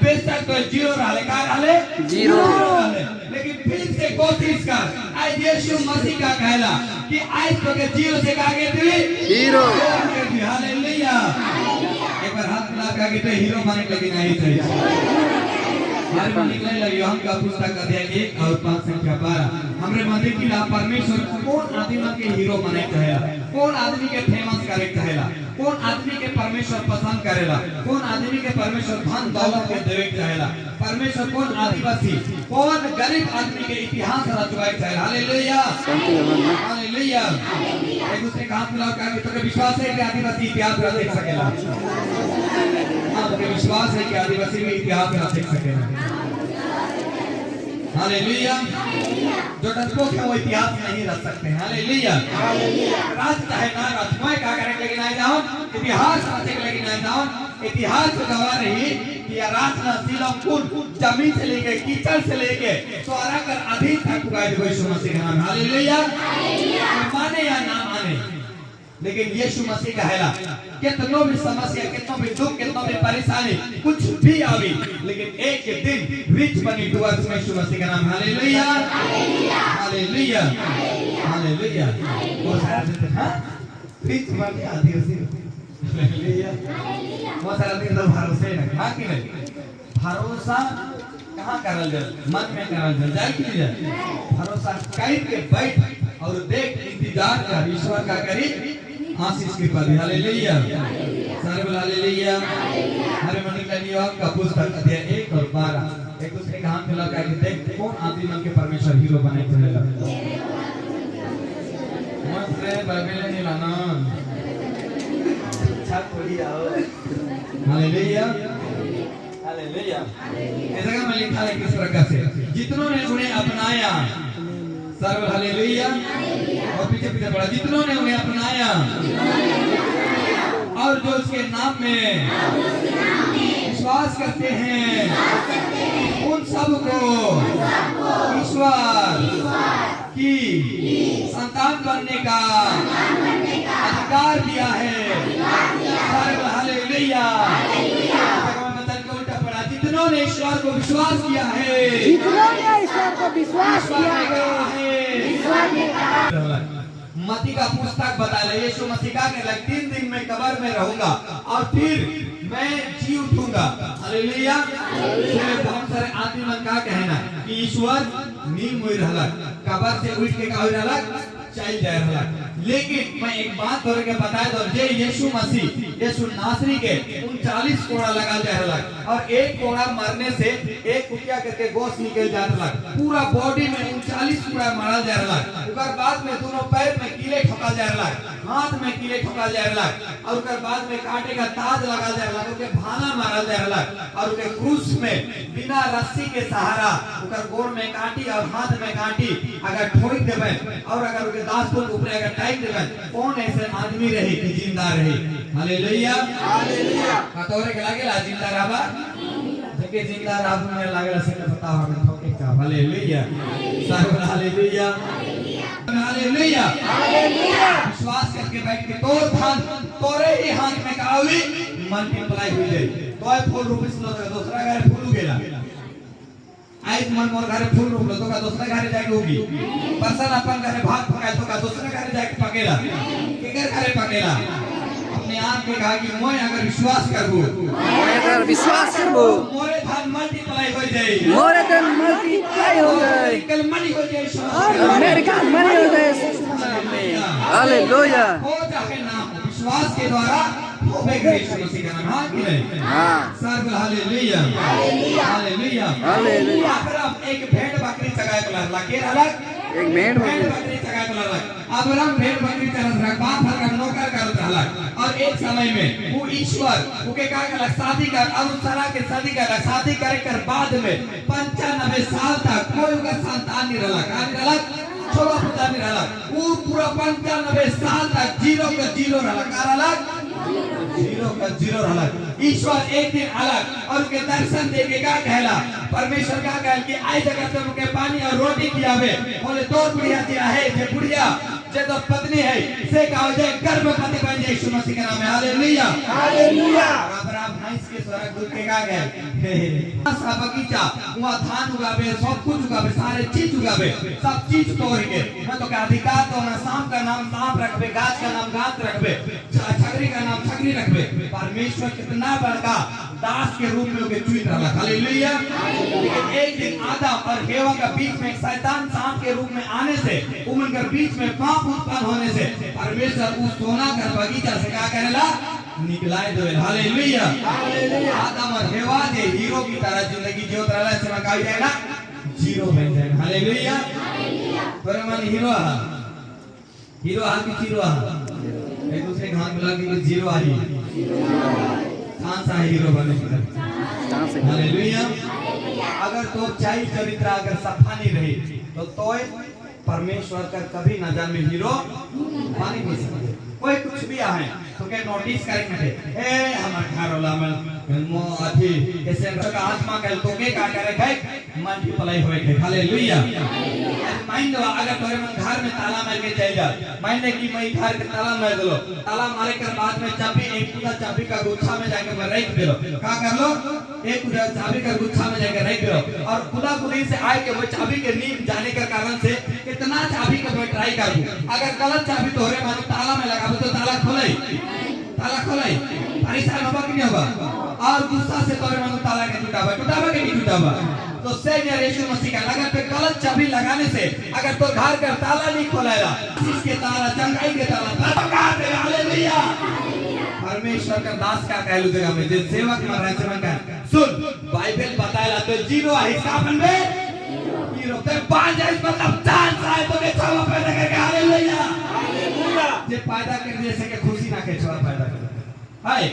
बेशक तो जीरो रहले का रहले जीरो रहले, लेकिन फिर से कोशिश कर आज यीशु मसीह का कहला कि आज तो के जीरो से का के दी हीरो। हालेलुया। एक बार हाथ मिला के तो हीरो बने लगी नहीं चाहिए। हमारे मन निकलने लगी हम का पुस्तक अध्याय 1 और 5 संख्या 12 हमरे मंदिर की ला परमेश्वर कौन आदमी के हीरो बने चाहेला, कौन आदमी के फेमस करे चाहेला, कौन आदमी के परमेश्वर पसंद करेला, कौन आदमी के परमेश्वर धन दौलत के देवे चाहेला, परमेश्वर कौन आदिवासी कौन गरीब आदमी के इतिहास रचवाए चाहेला। Hallelujah hallelujah. एक दूसरे का हाथ मिलाओ कहा कि तो विश्वास है कि आदिवासी इतिहास रच सकेला, आपके विश्वास है कि आदिवासी में इतिहास रच सकेला। हालेलुया। जो डरपोक है वो इतिहास नहीं रच सकते। हालेलुया। राज चाहे ना राज मैं क्या करने लेकिन आए जाओ इतिहास रचने के लेकिन आए जाओ इतिहास गवाह रही कि राज ना सीलम कुल जमीन से लेके कीचड़ से लेके स्वर्ग कर अधीन तक पुकारे यीशु मसीह का नाम। हालेलुया। माने या ना माने लेकिन यीशु मसीह का कहला कितनो भी समस्या कितनो भी दुख कितनो भी परेशानी कुछ भी आवी लेकिन एक दिन रिच बनी टुवर्ड्स में यीशु मसीह का नाम। Hallelujah hallelujah hallelujah. वो सारा दिन हां रिच बनी आदिवासी। हालेलुया। वो सारा दिन तो भरोसे ना हां कि नहीं भरोसा कहां करल जाए मन में करल जाए कि नहीं जाए भरोसा करके बैठ और देख इंतजार कर ईश्वर का करी आशीष की पद। हालेलुया सारे बोल हालेलुया। हमारे मन के लिए आपका पुस्तक अध्याय 1 और 12 एक दूसरे का हाथ मिला के देख कौन आदमी मन के परमेश्वर हीरो बनाए चलेला मत रे बाइबल नहीं लाना छाप पढ़ी आओ। Hallelujah hallelujah. ऐसा का में लिखा है किस प्रकार से जितनों ने उन्हें अपनाया सर्व हालेलुया और पीछे पीछे पढ़ा जितनों ने उन्हें अपनाया और जो उसके नाम में विश्वास करते हैं उन सबको ईश्वर की संतान बनने का अधिकार दिया है। सर्व हालेलुया। जितनों ने ईश्वर को विश्वास किया है जितनों ने ईश्वर को विश्वास किया है मत्ती का पुस्तक बता रहे यीशु मसीह का कहला 3 दिन में कब्र में रहूंगा और फिर मैं जी उठूंगा। हालेलुया। बहुत सारे आदमी मन का कहना कि ईश्वर नींद में रहला कब्र से उठ के का हो रहला चल जाए रहला लेकिन मैं एक बात तोरे के बता दो जे यीशु मसीह यीशु नासरी के 39 कोड़ा लगा जाए रहला और एक कोड़ा मारने से एक कुटिया करके गोश्त निकल जाए रहला पूरा बॉडी में 39 कोड़ा मारा जाए रहला उसके बाद में दोनों पैर में कीले ठोका जाए रहला हाथ में कीले ठोका जाए रहला और उसके बाद में कांटे का ताज लगा जाए रहला उसके भाला मारा जाए रहला और उसके क्रूस में बिना रस्सी के सहारा उसके गोड़ में कांटी और हाथ में कांटी अगर ठोक देबे और अगर उसके दास को ऊपर अगर टाइट देबे कौन ऐसे आदमी रहे कि जिंदा रहे। Hallelujah hallelujah. कतोरे के लागेला जिंदा रहबा जके जिंदा रहबा में लागेला से पता होगा ठोके का। हालेलुया सर्व हालेलुया हालेलुया हालेलुया। विश्वास करके बैठ के तोर धान तोरे ही हाथ में कावी मल्टीप्लाई हो जाए तोय फूल रूप से दूसरा घर फूल गेला आज मन मोर घरे फूल रोपलो तो का दूसरा घरे जाके होगी परसन अपन घरे भात पकाए तो का दूसरा घरे जाके पकेला केकर घरे पकेला अपने आप के कहा कि मैं अगर विश्वास करबो मोरे धन मल्टीप्लाई हो जाए मोरे धन मल्टीप्लाई हो जाए कल मनी हो जाए और मेरे का मनी हो जाए। हालेलुया। हो जाए ना विश्वास के द्वारा यीशु मसीह का नाम। हां कि नहीं हां सर्व हालेलुया हालेलुया हालेलुया। अब्राहम एक भेड़ बकरी चगाए को लगा के अलग एक भेड़ बकरी चगाए को लगा अब्राहम भेड़ बकरी चरत रहा बाप हर का नौकर करत रहा और एक समय में वो ईश्वर ओके का कहला शादी कर और सारा के शादी करे कर बाद में 95 साल तक कोई उनका संतान नहीं रहला का नहीं रहला छोरा पुता नहीं रहला वो पूरा 95 साल तक जीरो का जीरो रहला का रहला जीरो का जीरो रहला। ईश्वर एक दिन अलग और उनके दर्शन देके का कहला परमेश्वर का कहल कि आई जगह तुम के पानी और रोटी खिलावे बोले दो बुढ़िया दिया है जे बुढ़िया जे तो पत्नी है से का हो जाए गर्भवती बन जाए यीशु मसीह के नाम में हालेलुया हालेलुया। अब्राहम भैंस के स्वर्गदूत के का गए सा बगीचा वहां धान उगावे सब कुछ उगावे सारे चीज उगावे सब चीज तोड़ के मैं तो क्या अधिकार तो ना सांप का नाम सांप रखबे गाछ का नाम गाछ रखबे छगरी का नाम छगरी रखबे परमेश्वर कितना बड़का दास के रूप में उनके चुन रहा हालेलुया। लेकिन एक दिन आदम और हेवा के बीच में एक शैतान सांप के रूप में आने से उनके बीच में पाप उत्पन्न होने से परमेश्वर उस सोना का बगीचा से क्या करेला निकलाए दो हालेलुया। आदम और हेवा जे हीरो की तरह जिंदगी जियोत रहला से में कहा जाए ना जीरो बन जाए हालेलुया। पर मन हीरो की जीरो एक दूसरे के हाथ मिला के जीरो आ जी कौन सा हीरो बने हालेलुया। अगर तो चाही चरित्र अगर सफा नहीं रही तो तोय परमेश्वर का कभी नजर में हीरो मानी नहीं सकते। कोई कुछ भी आए तो के नोटिस करेंगे ए हमर घर वाला में मो अथी कैसे का आत्मा कह तो के का करे है मल्टीप्लाई होए है हालेलुया। माइन लो अगर तोरे मन घर में ताला मार के चल जा मान ले कि मैं घर के ताला मार दलो ताला मारे के बाद में चाबी एक पूरा चाबी का गुच्छा में जाके मैं रख दे लो का कर लो एक पूरा चाबी का गुच्छा में जाके रख दो और खुदा खुदी से आए के वो चाबी के नींद जाने के कारण से कितना चाबी का मैं ट्राई करूं अगर गलत चाबी तोरे मन ताला में लगा तो ताला खोले परेशान होगा कि नहीं होगा और गुस्सा से तोरे मन ताला के टूटावा कि नहीं टूटावा। तो सेवियर यीशु मसीह का अगर पे गलत चाबी लगाने से अगर तो घर का ताला नहीं खोलेगा इसके ताला चंगाई के ताला पका दे हालेलुया। परमेश्वर का दास का कहलू जगह में जे सेवक मर रहे सेवक का सुन बाइबल बताएला तो जीरो हिसाब में जीरो ते 5 मतलब चांस आए तो के छवा पैदा करके हालेलुया जे पैदा कर जैसे के खुशी ना के छवा पैदा कर हाय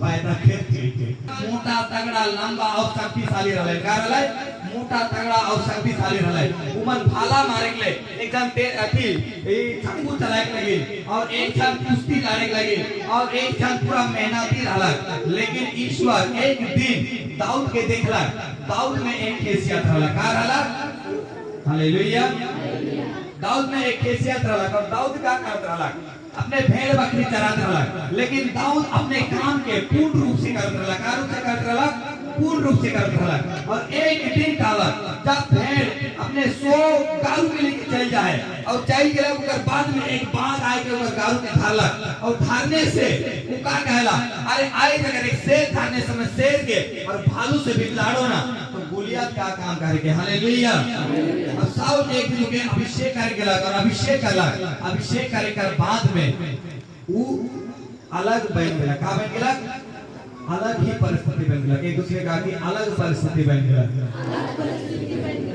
पैदा के मोटा तगड़ा लंबा और शक्तिशाली रहले का रहले मोटा तगड़ा और शक्तिशाली रहले उमन भाला मारे के लिए एकदम अथी ए छंगू चलाए के लगे और एक जन कुश्ती लड़े के लगे और एक जन पूरा मेहनती रहला। लेकिन ईश्वर एक दिन दाऊद के देखला दाऊद में एक हैसियत रहला का रहला हालेलुया। दाऊद में एक हैसियत रहला और दाऊद का करत रहला अपने भेड़ बकरी चरात रहला लेकिन दाऊद अपने काम के पूर्ण रूप से करत रहला का रूप से करत रहला पूर्ण रूप से करत रहला। और एक दिन काला जब भेड़ अपने 100 गारू के लेके चल जाए और चल गेला ओकर बाद में एक बाघ आए के ओकर गारू के धारला और धारने से वो का कहला अरे आए अगर एक शेर धारने समय शेर के और भालू से भी लड़ो ना तो गोलियत का काम करके हालेलुया। और साउल एक दिन के अभिषेक कर गेला और अभिषेक करला अभिषेक करे कर बाद में वो अलग बन गेला का बन गेला अलग ही परिस्थिति बन गया एक दूसरे का की अलग परिस्थिति बन गया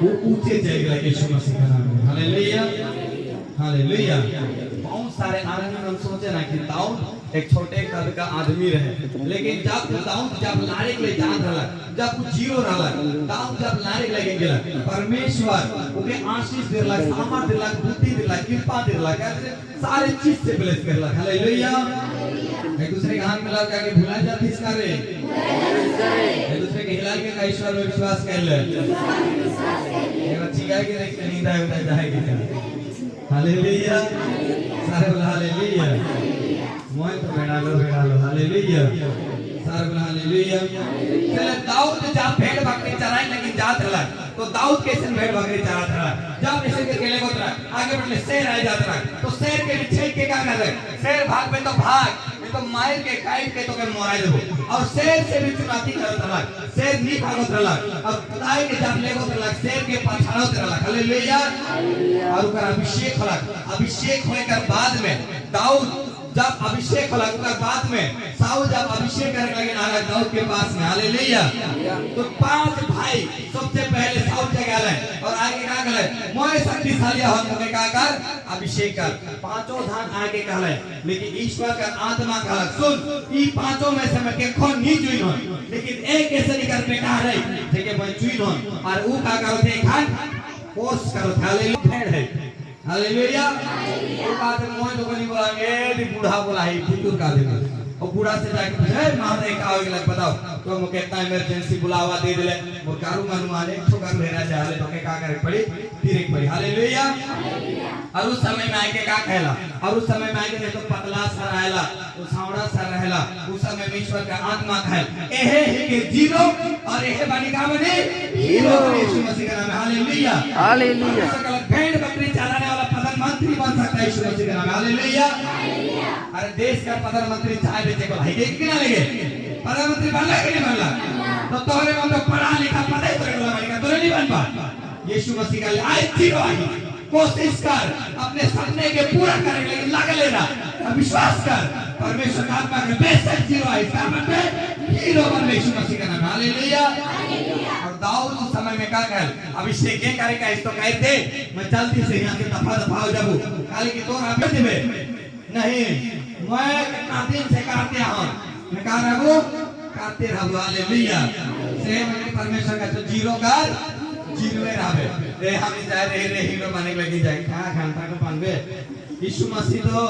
वो ऊंचे चल गया यीशु मसीह का नाम में हालेलुया हालेलुया। बहुत सारे आदमी हम सोचे ना कि दाऊद एक छोटे कद का आदमी रहे लेकिन जब दाऊद जब लड़े के लिए जान रहा जब वो जीरो रहा दाऊद जब लड़े लगे गेला परमेश्वर ओके आशीष देला सामर्थ देला बुद्धि देला कृपा देला सारे चीज से ब्लेस करला हालेलुया। एक दूसरे के हाथ मिला के भुला जाती इसका रे एक दूसरे के हिला के ईश्वर में विश्वास कर ले ये बच्ची गाय के देख नींद आए होता जाएगी हालेलुया सारे बोला हालेलुया मोय तो बेड़ा लो हालेलुया सारे बोला हालेलुया। चले दाऊद जब भेड़ बकरी चराए लेकिन जात रहा तो दाऊद कैसे भेड़ बकरी चरात रहा जब ऐसे के गेले को तरह आगे बढ़ले शेर आ जात रहा तो शेर के पीछे के क्या कर रहे शेर भाग में तो भाग तो मार के काट के तो के मोराई देबो और शेर से भी चुनौती करत रहा शेर नहीं भागत रहा और खुदाई के जब लेगो रहा शेर के पछाड़त रहा हालेलुया। और ओकर अभिषेक होए के बाद में दाऊद जब अभिषेक होला ओकर बाद में साउल जब अभिषेक करे लगे ना दाऊद के पास में हालेलुया तो 5 भाई सबसे पहले साउल के गए और आगे का गए मोय शक्तिशाली हम के का कर अभिषेक कर पांचों धान आगे कहले लेकिन ईश्वर का आत्मा कहला सुन ई पांचों में से मैं के कौन नहीं चुन हो लेकिन एक ऐसे निकल पे कह रही जेके मैं चुन हो और वो का करो थे खान कोर्स करो हालेलुया भेड़ है हालेलुया। वो बात मोय तो बनी बोलेंगे दी बूढ़ा बोला है फितूर का दे और बूढ़ा से जाके पूछे महाराज का हो गया बताओ तो मुझे कितना इमरजेंसी बुलावा दे दिले वो कारू मनुआने ठोकर लेना चाहे तो के का करे पड़ी तीर एक पड़ी हालेलुया। और उस समय में आके का कहला और उस समय में आके तो पतला सा रहला तो सांवड़ा सा रहला उस समय में ईश्वर का आत्मा कहल एहे के जीरो और एहे बानी का बने हीरो यीशु मसीह का नाम है हालेलुया हालेलुया। सकल भेड़ बकरी चराने वाला प्रधानमंत्री बन सकता है यीशु मसीह का नाम है हालेलुया। अरे देश का प्रधानमंत्री चाय बेचे को भाई कि ना लगे प्रधानमंत्री बनला कि नहीं बनला तो तोहरे मन में पढ़ा लिखा पता ही तो बनेगा तो नहीं बन पा यीशु मसीह का आए जीरो आई कोशिश कर अपने सपने के पूरा करने के लिए लग लेना विश्वास कर परमेश्वर का आत्मा के बेशक जीरो आई सामने में हीरो बन यीशु मसीह का नाम हालेलुया। और दाऊद उस समय में क्या कहल अभिषेक ये करेगा इसको कह दे मैं जल्दी से यहां से दफा दफा हो जाऊं काले की तोर आप देबे नहीं मैं कितना दिन से करते हूं मैं कह रहा हूं करते रहूं हालेलुया से मैं परमेश्वर का तो जीरो कर जीरो रहबे रे हम जाए रे हीरो बने लगे जाए कहां घंटा को पानबे यीशु मसीह तो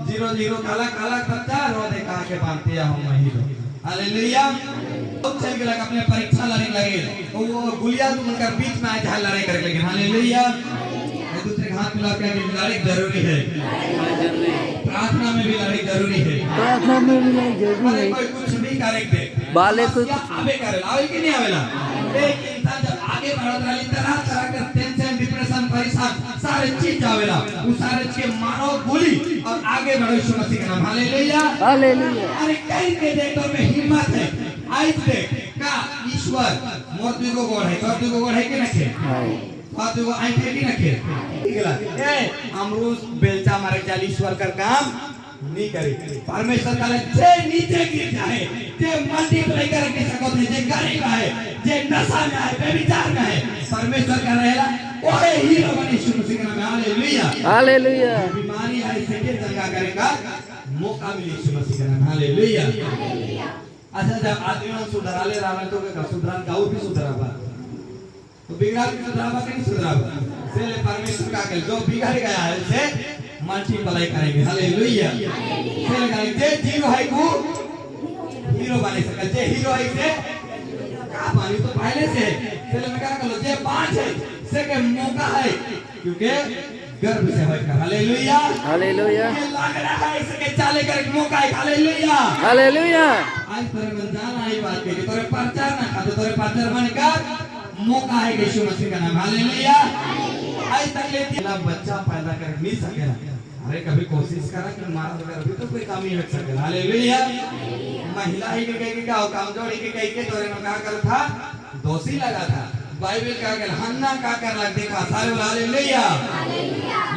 जीरो जीरो काला काला बच्चा रो दे कहा के बांधते हम हीरो हालेलुया। तो चल के लगा अपने परीक्षा लड़ने लगे तो वो गुलिया तो उनका बीच में आए झाल लड़ाई करने लगे हालेलुया। एक दूसरे के हाथ मिला के लड़ाई जरूरी है प्रार्थना में भी लड़ाई जरूरी है प्रार्थना में भी लड़ाई जरूरी है कोई कुछ भी करे बाले को आवे करे आवे कि नहीं आवेला एक इंसान जब आगे बढ़त रही तरह तरह के टेंशन डिप्रेशन परेशान सारे चीज आवेला उस सारे चीज के मारो गोली और आगे बढ़ो यीशु मसीह का नाम हालेलुया हालेलुया। अरे कहीं के देखो में हिम्मत है आज देख का ईश्वर मोती को गोड़ है मोती को गोड़ है कि नहीं मोती को आई है कि नहीं ए अमरूद बेलचा मारे चाल ईश्वर का काम नहीं करे परमेश्वर का जे नीचे गिर जाए जे मल्टीप्लाई करके सको जे गरीब है जे नशा में है बेविचार में है परमेश्वर का रहेला ओए हीरो बने यीशु मसीह के नाम में हालेलुया हालेलुया। बीमारी है इसे के जंगा करेगा मौका मिले यीशु मसीह के नाम हालेलुया। अच्छा जब आदमी सुधराले रहना तो का सुधरान का और भी सुधरावा तो बिगड़ा भी सुधरावा कि नहीं सुधरावा से परमेश्वर का जो बिगड़ गया है उसे मल्टीप्लाई करेंगे हालेलुया हालेलुया। जे जीरो है को हीरो बने सके जे हीरो है से का मानी तो पहले से चलो मैं क्या करो जे पांच है से के मौका है क्योंकि गर्भ से होकर हालेलुया हालेलुया लग रहा है इसके चाले कर मौका है हालेलुया हालेलुया। आज तोरे मन जाना है बात के तोरे प्रचार ना खाते तोरे प्रचार बनकर मौका है यीशु मसीह का नाम हालेलुया। आज तक लेती बच्चा पैदा कर नहीं सकेला अरे कभी कोशिश करा कि मारा वगैरह भी तो कोई काम ही हो सकेला हालेलुया। महिला ही के कह के का कमजोरी के कह के तोरे में क्या कर था दोषी लगा था बाइबल का कहल हन्ना का कर लग देखा सारे हालेलुया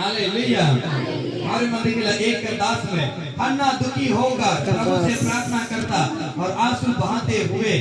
हालेलुया। हमारे मंदिर के 1:10 में हन्ना दुखी होगा प्रभु से प्रार्थना करता और आंसू बहाते हुए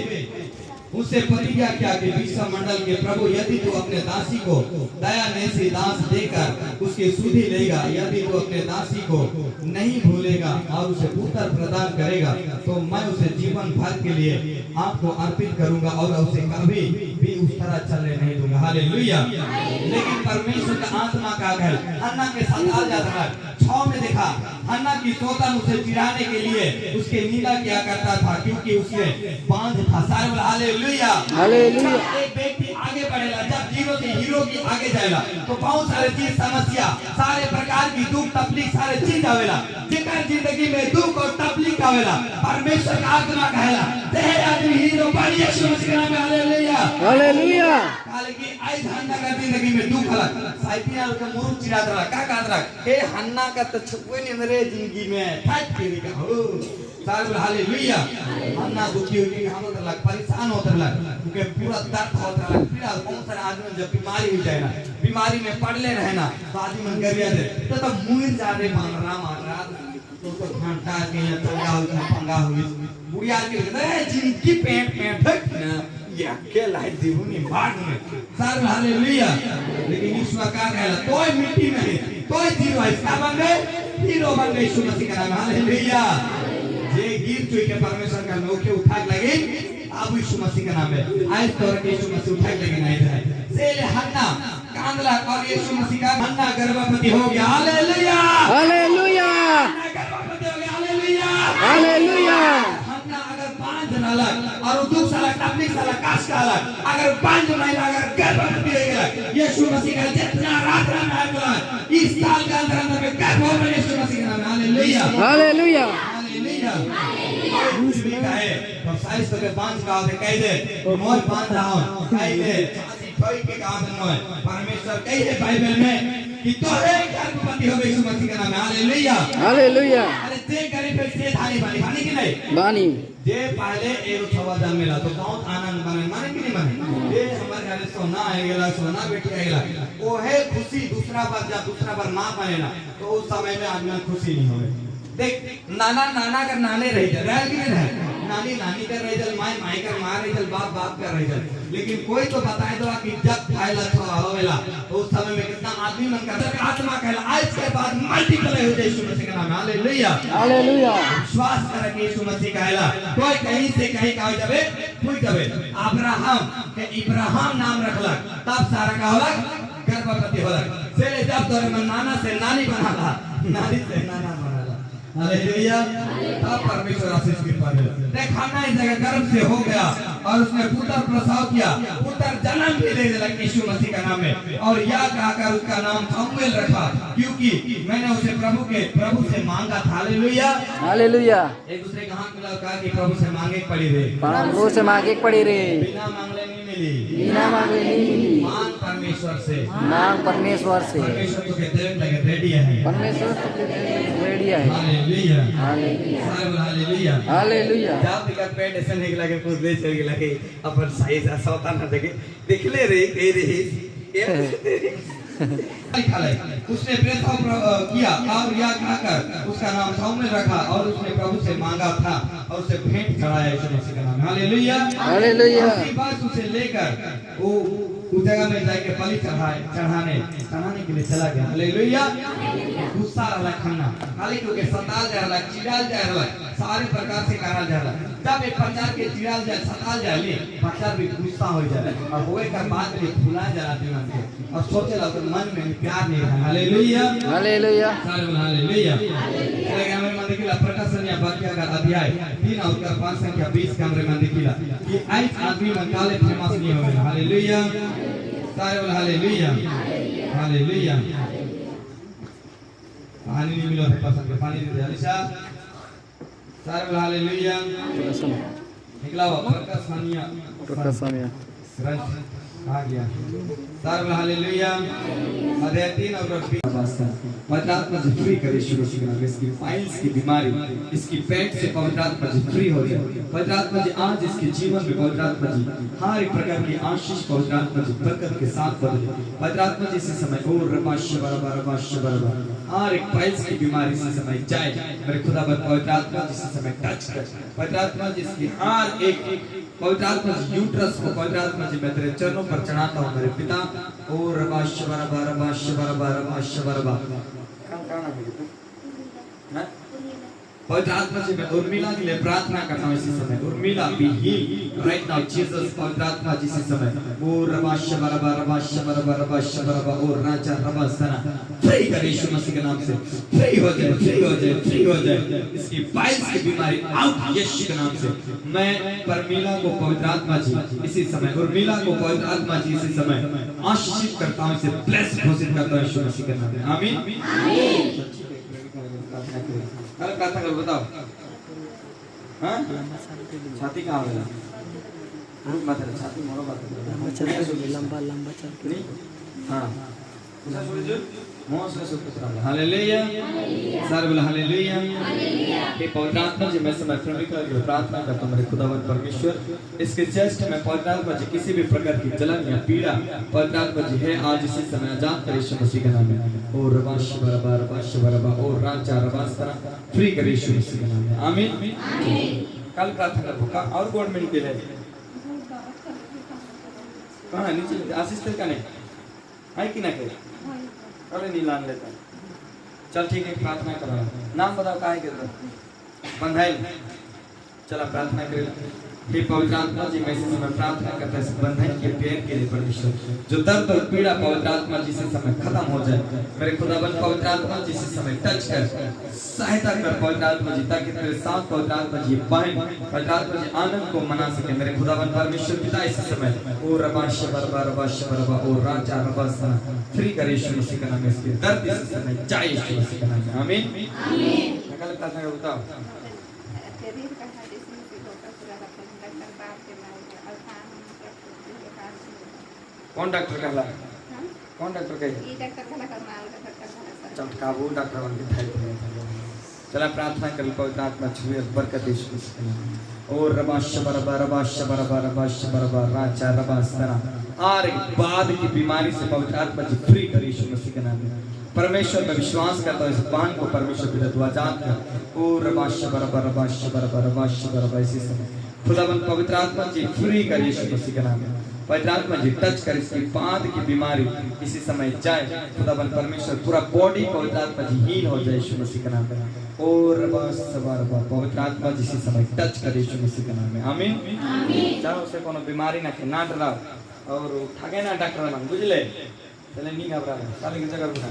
उससे प्रतिज्ञा किया कि विश्व मंडल के प्रभु यदि तू अपने दासी को दया से दास देकर उसकी सुधि लेगा यदि तू अपने दासी को नहीं भूलेगा और उसे पुत्र प्रदान करेगा तो मैं उसे जीवन भर के लिए आपको अर्पित करूंगा और उसे कभी भी उस तरह चलने नहीं दूंगा हालेलुया। लेकिन परमेश्वर का आत्मा का कहल हन्ना के साथ आ जाता है 6 में देखा हन्ना की सोतन उसे चिढ़ाने के लिए उसके नीला किया करता था क्योंकि उसके बांध था सारे हालेलुया हालेलुया। एक व्यक्ति आगे बढ़ेगा जब जीरो से हीरो की आगे जाएगा तो बहुत सारे चीज समस्या सारे प्रकार की दुख तकलीफ सारे चीज आवेला जेकर जिंदगी में दुख और तकलीफ आवेला परमेश्वर का आत्मा कहला ते आदमी हीरो बन यीशु मसीह के नाम में हालेलुया हालेलुया। काले की आई हन्ना का जिंदगी में दुख हला साइकिल के मुंह चिरात रहा का काट रहा ए हन्ना का तो छुपे नहीं मेरे जिंदगी में फट के का हो सारे हालेलुया। हन्ना दुखी होके हम तो लग परेशान होते लग क्योंकि पूरा दर्द होता लग फिर बहुत सारे आदमी जब बीमारी हो जाए ना बीमारी में पड़ले रहना तो आदमी मन गरिया दे तो मुंह जाने मार रहा तो घंटा के चंगा हो पंगा हो बुढ़िया के जिंदगी पेट पेट ये अकेला है दीवनी मार में सारे हालेलुया। लेकिन ईश्वर का कहला तोय मिट्टी में है तोय जीरो है इसका बन गए हीरो बन गए यीशु मसीह का नाम हालेलुया। जे गिर चुके के परमेश्वर का नोखे उठा लगे अब यीशु मसीह का नाम है आज तोर के यीशु मसीह उठा लगे नहीं जाए से ले हन्ना कांदला और यीशु मसीह का हन्ना गर्भवती हो गया हालेलुया हालेलुया गर्भवती हो गया हालेलुया हालेलुया हन्ना अगर 5 दिन अलग और दुख साला टपलिक साला काश का अलग अगर 5 महीना अगर गर्भवती हो गया यीशु मसीह का जितना रात में आया इस साल के अंदर में गर्भ हो गया यीशु मसीह के नाम में हालेलुया हालेलुया हालेलुया कुछ भी कहे तो साइज तो के 5 का होते कह दे मोर 5 रहा कह दे कोई के कहा मोर परमेश्वर कही है बाइबल में कि तोरे गर्भवती हो यीशु मसीह के नाम में हालेलुया हालेलुया अरे जे करे फिर से थाली बानी की नहीं बानी जे पहले एगो छवा जन्म मिला तो बहुत आनंद माने माने कि नहीं माने ये हमारे घरे सोना आ गेला सोना बेटी आ गेला वो है खुशी दूसरा बार जब दूसरा बार ना बनेला तो उस समय में आदमी खुशी नहीं होवे देख नाना नाना कर नाने रह जाए कि नहीं रहे नानी नानी कर रह जाए माई माई कर मार रह जाए बाप बाप कर रह जाए लेकिन कोई तो बताए दो कि जब खाएला छवा होवेला तो उस समय में कितना आदमी मन करता आत्मा कहला आज के बाद मल्टीप्लाई हो जाए यीशु मसीह के नाम में हालेलुया हालेलुया विश्वास करे कि यीशु मसीह कहला कोई कहीं से कहीं का जावे कोई जावे अब्राहम के इब्राहिम नाम रखलक तब सारा का होलक गर्भवती होलक से जब तोरे मन नाना से नानी बनाला नानी से नाना बनाला हालेलुया तब परमेश्वर आशीष कृपा दे देख हन्ना इस जगह गर्भ से हो गया और उसने पुत्र प्रसव किया पुत्र जन्म भी दे दिया यीशु मसीह का नाम में और यह कहकर उसका नाम शमूएल रखा क्योंकि मैंने उसे प्रभु से मांगा था हालेलुया हालेलुया एक दूसरे का हाथ मिला कहा कि प्रभु से मांगे पड़ी रे प्रभु से मांगे पड़ी रे बिना मांगले नहीं मिली बिना मांगे नहीं मिली मांग परमेश्वर से मांग परमेश्वर से परमेश्वर तो कहते हैं लगे रेडी है परमेश्वर रेडी है हालेलुया हालेलुया हालेलुया हालेलुया जब तक पेट ऐसे नहीं लगे कुछ ले चल के लगे अपन साइज सौता ना देखे दिखले रे कह रही उसने प्रस्ताव किया और यह कहकर उसका नाम शमूएल रखा और उसने प्रभु से मांगा था और उसे भेंट चढ़ाया यीशु मसीह का नाम हालेलुया हालेलुया उसके बाद उसे लेकर वो उस जगह में जाके बलि चढ़ाने के लिए चला गया हालेलुया गुस्सा रहला खन्ना खाली क्योंकि सताल जा रहा चिड़ाल जा रहा सारे प्रकार से करल जा रहा जब एक प्रकार के चिड़ाल जाए सताल जाए ले प्रकार भी गुस्सा हो जाए और होए का बाद में फुला जा रहा दिमाग से और सोचे ला तो मन में प्यार नहीं रहा हालेलुया हालेलुया सारे बोल हालेलुया चले गए हमें मंदिर की प्रकाशन या वाक्य का अध्याय 3 और 5 संख्या 20 कमरे में दिखला कि आज आदमी में काले फेमस नहीं होवे हालेलुया सारे बोल हालेलुया हालेलुया पानी नहीं मिला पसंद के पानी दे अलिशा सारे बोल हालेलुया निकला हुआ प्रकाशनिया आ गया सारे बोल हालेलुया अध्याय 3 और 20 पवित्र आत्मा से फ्री करे यीशु मसीह के नाम में इसकी फाइल्स की बीमारी इसकी पेट से पवित्र आत्मा से फ्री हो जाए पवित्र आत्मा जी आज इसके जीवन में पवित्र आत्मा जी हर एक प्रकार की आशीष पवित्र आत्मा जी बरकत के साथ बदले पवित्र आत्मा जी इसी समय ओ रबाश बराबर हर एक फाइल्स की बीमारी इसी समय जाए मेरे खुदाबंद पवित्र आत्मा जी इसी समय टच कर पवित्र आत्मा जी इसकी हर एक पवित्र आत्मा जी यूट्रस को पवित्र आत्मा जी मैं तेरे चरणों पर चढ़ाता हूँ मेरे पिता ओ रबाश बराबर पवित्र आत्मा से मैं उर्मिला के लिए प्रार्थना करता हूँ इसी समय Urmila be heal right now Jesus पवित्र आत्मा जी इसी समय ओ रबाश बराबर ओ राजा रबासना फ्री कर यीशु मसीह के नाम से फ्री हो जाए इसकी फाइल्स की बीमारी आउट यीशु के नाम से मैं परमीला को पवित्र आत्मा जी इसी समय उर्मिला को पवित्र आत्मा जी इसी समय आशीषित करता हूँ इसे ब्लेस घोषित करता हूँ यीशु मसीह के नाम में आमीन कल प्रार्थना करो बताओ हाँ छाती कहाँ होगा मत छाती मोड़ो बात लंबा चल हाँ हालेलुया सारे बोला हालेलुया हे पवित्र आत्मा जी मैं समर्पण करके प्रार्थना करता हूँ मेरे खुदावंद परमेश्वर इसके जस्ट में पवित्र आत्मा जी किसी भी प्रकार की जलन या पीड़ा पवित्र आत्मा जी है आज इसी समय आजाद करे यीशु मसीह के नाम में ओ रबाश बराबर ओ राजा रबास्ता फ्री करे यीशु मसीह के नाम में आमीन कल प्रार्थना करो का और गवर्नमेंट के लिए कहाँ नीचे आशीष का नहीं है कि ना करे अरे नहीं लान लेता चल ठीक है प्रार्थना करो नाम बताओ काहे के बंधाई चला प्रार्थना करें हे पवित्र आत्मा जी, मैं इस समय प्रार्थना करता हूं इस बंधन के पैर के लिए परमेश्वर, जो दर्द और पीड़ा पवित्र आत्मा जी से समय खत्म हो जाए। मेरे खुदाबंद पवित्र आत्मा जी से समय टच कर, सहायता कर पवित्र आत्मा जी, ताकि तेरे साथ पवित्र आत्मा जी बहन पवित्र आत्मा जी आनंद को मना सके। मेरे खुदाबंद परमेश्वर पिता इस समय ओ रबाश बरबा ओ राजा रबासना फ्री कर यीशु मसीह के नाम में, इसके दर्द इस समय जाए यीशु मसीह के नाम में। आमीन आमीन। क्या लगता है बताओ? कौन डॉक्टर कहला? कौन डॉक्टर कहे? चमत्कार वो डॉक्टर बन के थे। चला प्रार्थना कर, पवित्र आत्मा छुए बरकत यीशु मसीह के नाम में। ओ रबाश बरबा राजा रबासना और बाद की बीमारी से पवित्र आत्मा जी फ्री कर यीशु मसीह के नाम में। परमेश्वर में विश्वास करता हूं इस बांध को परमेश्वर पिता तू आजाद कर। ओ रबाश बरबा इसी समय खुदाबंद पवित्र आत्मा जी फ्री कर यीशु मसीह के नाम में। पवित्र आत्मा जी टच कर, इसकी बांध की बीमारी इसी समय जाए। खुदाबंद परमेश्वर पूरा बॉडी पवित्र आत्मा जी हील हो जाए यीशु मसीह के नाम में। ओ रबाश बरबा पवित्र आत्मा जी इसी समय टच कर यीशु मसीह के नाम में। आमीन आमीन। चाहो से कोनो बीमारी ना के ना डराओ और ठगे ना डॉक्टर ना, बुझले? चले नहीं घबरा, साले की जगह रुकना,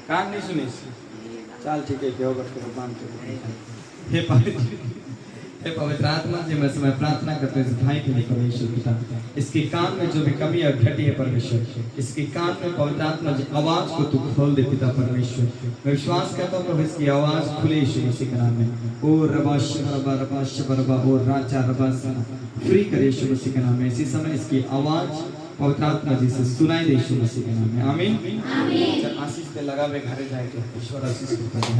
कान नहीं सुनिस, चल ठीक है क्या होगा फिर मान के। हे पवित्र आत्मा जी, मैं समय प्रार्थना करते हैं इस भाई के लिए परमेश्वर पिता, इसके कान में जो भी कमी और घटी है परमेश्वर, इसके कान में पवित्र आत्मा जी आवाज को तू खोल दे पिता परमेश्वर। मैं विश्वास करता हूँ प्रभु इसकी आवाज खुले यीशु मसीह के नाम में। ओ रबाश बरबा ओ राजा रबासना फ्री कर यीशु मसीह के नाम में। इसी समय इसकी आवाज पवित्र आत्मा जी से सुनाई दे यीशु मसीह के नाम में। आमीन आमीन। आशीष पे लगा वे घरे जाए तो ईश्वर आशीष को दे।